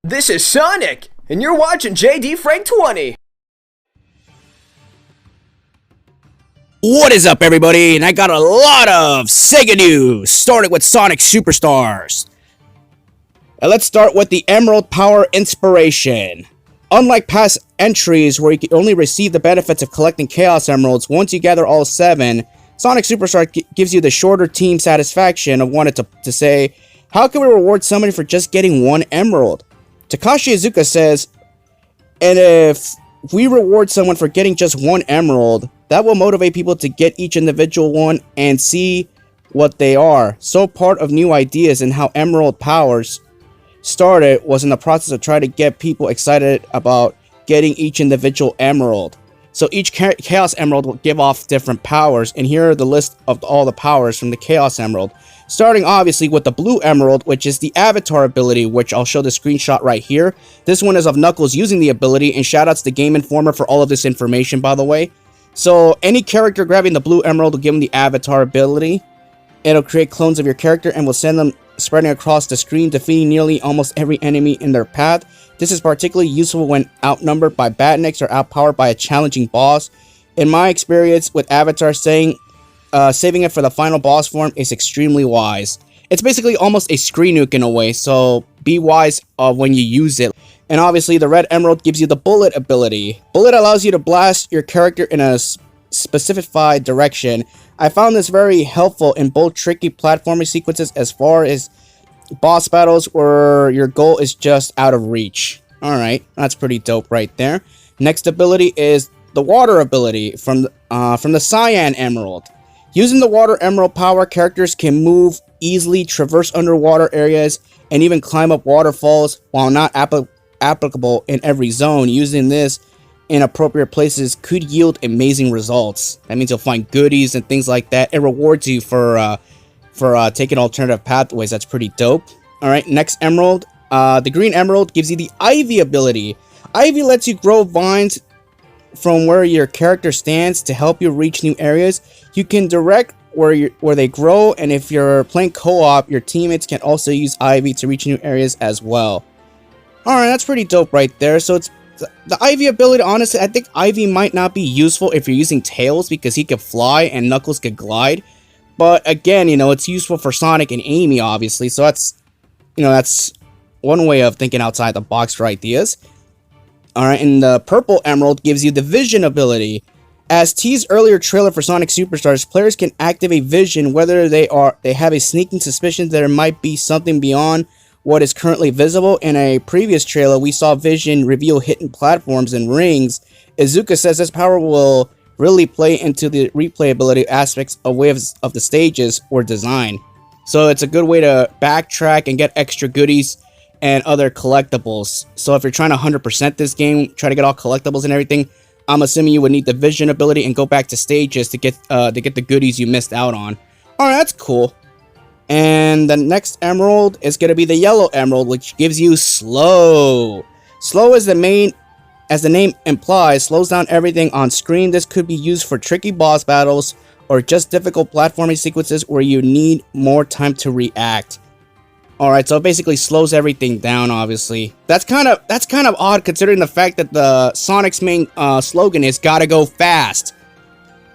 This is Sonic, and you're watching JD Frank 20. What is up, everybody? And I got a lot of SEGA news, starting with Sonic Superstars. And let's start with the Emerald Power Inspiration. Unlike past entries where you can only receive the benefits of collecting Chaos Emeralds, once you gather all 7, Sonic Superstar gives you the shorter team satisfaction of wanting to say, how can we reward somebody for just getting 1 emerald? Takashi Iizuka says, and if we reward someone for getting just 1 emerald, that will motivate people to get each individual one and see what they are. So part of new ideas and how Emerald Powers started was in the process of trying to get people excited about getting each individual emerald. So each Chaos Emerald will give off different powers, and here are the list of all the powers from the Chaos Emerald. Starting obviously with the Blue Emerald, which is the Avatar ability, which I'll show the screenshot right here. This one is of Knuckles using the ability, and shoutouts to Gameinformer for all of this information, by the way. So any character grabbing the Blue Emerald will give them the Avatar ability. It'll create clones of your character and will send them spreading across the screen, defeating nearly almost every enemy in their path. This is particularly useful when outnumbered by Batniks or outpowered by a challenging boss. In my experience with Avatar, saving it for the final boss form is extremely wise. It's basically almost a screen nuke in a way, so be wise when you use it. And obviously the Red Emerald gives you the Bullet ability. Bullet allows you to blast your character in a specified direction. I found this very helpful in both tricky platforming sequences as far as boss battles where your goal is just out of reach. Alright, that's pretty dope right there. Next ability is the Water ability from the Cyan Emerald. Using the Water Emerald power, characters can move easily, traverse underwater areas, and even climb up waterfalls. While not applicable in every zone, using this in appropriate places could yield amazing results. That means you'll find goodies and things like that. It rewards you for taking alternative pathways. That's pretty dope. Alright, next emerald. The Green Emerald gives you the Ivy ability. Ivy lets you grow vines from where your character stands to help you reach new areas. You can direct where they grow, and if you're playing co-op, your teammates can also use Ivy to reach new areas as well. Alright, that's pretty dope right there. So it's the Ivy ability. Honestly, I think Ivy might not be useful if you're using Tails because he could fly and Knuckles could glide. But again, it's useful for Sonic and Amy, obviously. So that's one way of thinking outside the box for ideas. Alright, and the Purple Emerald gives you the Vision ability. As teased earlier trailer for Sonic Superstars, players can activate Vision whether they have a sneaking suspicion that there might be something beyond what is currently visible. In a previous trailer, we saw Vision reveal hidden platforms and rings. Iizuka says this power will really play into the replayability aspects of waves of the stages or design. So it's a good way to backtrack and get extra goodies and other collectibles. So if you're trying to 100% this game, try to get all collectibles and everything, I'm assuming you would need the Vision ability and go back to stages to get the goodies you missed out on. Alright, that's cool. And the next emerald is going to be the Yellow Emerald, which gives you Slow. Slow is as the name implies, slows down everything on screen. This could be used for tricky boss battles or just difficult platforming sequences where you need more time to react. Alright, so it basically slows everything down, obviously. That's kind of odd considering the fact that the Sonic's main slogan is "Gotta go fast."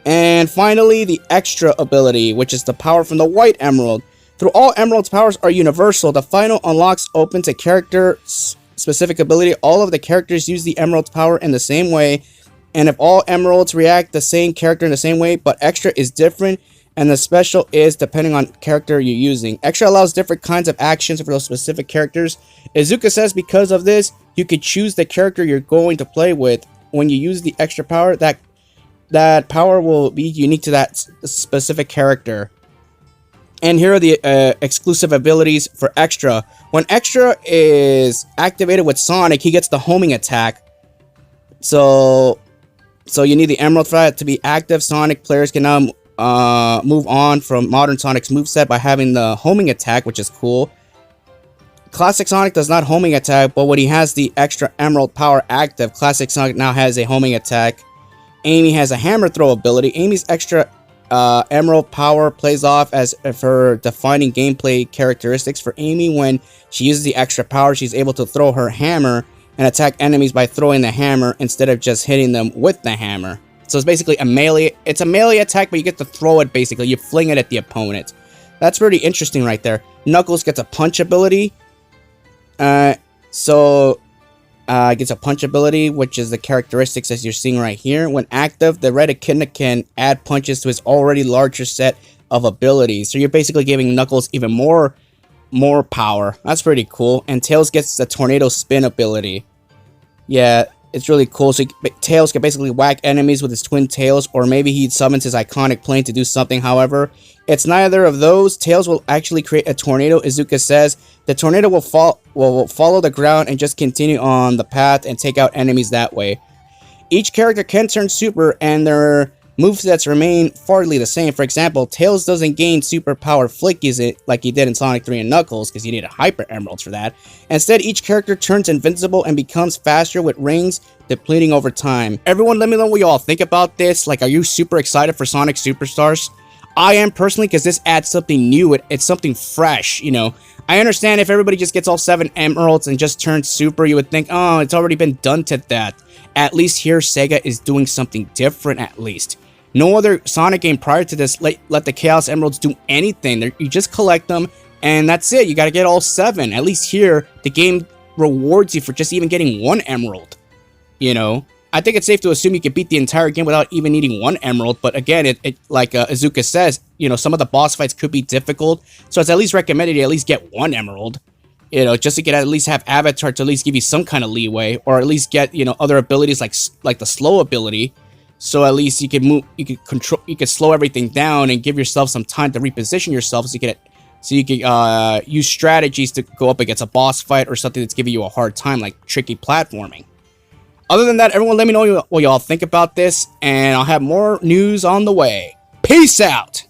And finally, the Extra ability, which is the power from the White Emerald. Through all Emerald's powers are universal. The final unlocks opens a character-specific ability. All of the characters use the Emerald's power in the same way, and if all Emeralds react the same character in the same way, but Extra is different, and the special is depending on character you're using. Extra allows different kinds of actions for those specific characters. Iizuka says because of this, you can choose the character you're going to play with. When you use the Extra power, that power will be unique to that specific character. And here are the exclusive abilities for Extra. When Extra is activated with Sonic, he gets the homing attack. So you need the Emerald for that to be active. Sonic players can now move on from modern Sonic's moveset by having the homing attack, which is cool. Classic Sonic does not homing attack, but when he has the Extra Emerald power active, Classic Sonic now has a homing attack. Amy has a hammer throw ability. Amy's Extra Emerald Power plays off as her defining gameplay characteristics for Amy. When she uses the extra power, she's able to throw her hammer and attack enemies by throwing the hammer instead of just hitting them with the hammer. So it's basically a melee. It's a melee attack, but you get to throw it basically. You fling it at the opponent. That's pretty interesting right there. Knuckles gets a punch ability. Gets a punch ability, which is the characteristics as you're seeing right here. When active, the red echidna can add punches to his already larger set of abilities. So you're basically giving Knuckles even more power. That's pretty cool. And Tails gets the tornado spin ability. Yeah, it's really cool. So Tails can basically whack enemies with his twin tails, or maybe he summons his iconic plane to do something. However, it's neither of those. Tails will actually create a tornado. Izuka says the tornado will follow the ground and just continue on the path and take out enemies that way. Each character can turn super, and their movesets remain fairly the same. For example, Tails doesn't gain super power flickies it like he did in Sonic 3 and Knuckles, because you need a Hyper Emeralds for that. Instead, each character turns invincible and becomes faster with rings depleting over time. Everyone, let me know what you all think about this. Like, are you super excited for Sonic Superstars? I am personally, because this adds something new. It's something fresh, you know. I understand if everybody just gets all 7 emeralds and just turns super, you would think, oh, it's already been done to that. At least here, Sega is doing something different, at least. No other Sonic game prior to this let the Chaos Emeralds do anything. You just collect them, and that's it. You gotta get all 7. At least here, the game rewards you for just even getting 1 emerald. You know? I think it's safe to assume you could beat the entire game without even needing 1 emerald, but again, like Izuka says, you know, some of the boss fights could be difficult, so it's at least recommended you at least get 1 emerald. You know, just to get at least have Avatar to at least give you some kind of leeway, or at least get, you know, other abilities like the slow ability. So at least you can slow everything down and give yourself some time to reposition yourself, so you can use strategies to go up against a boss fight or something that's giving you a hard time, like tricky platforming. Other than that, everyone, let me know what y'all think about this, and I'll have more news on the way. Peace out!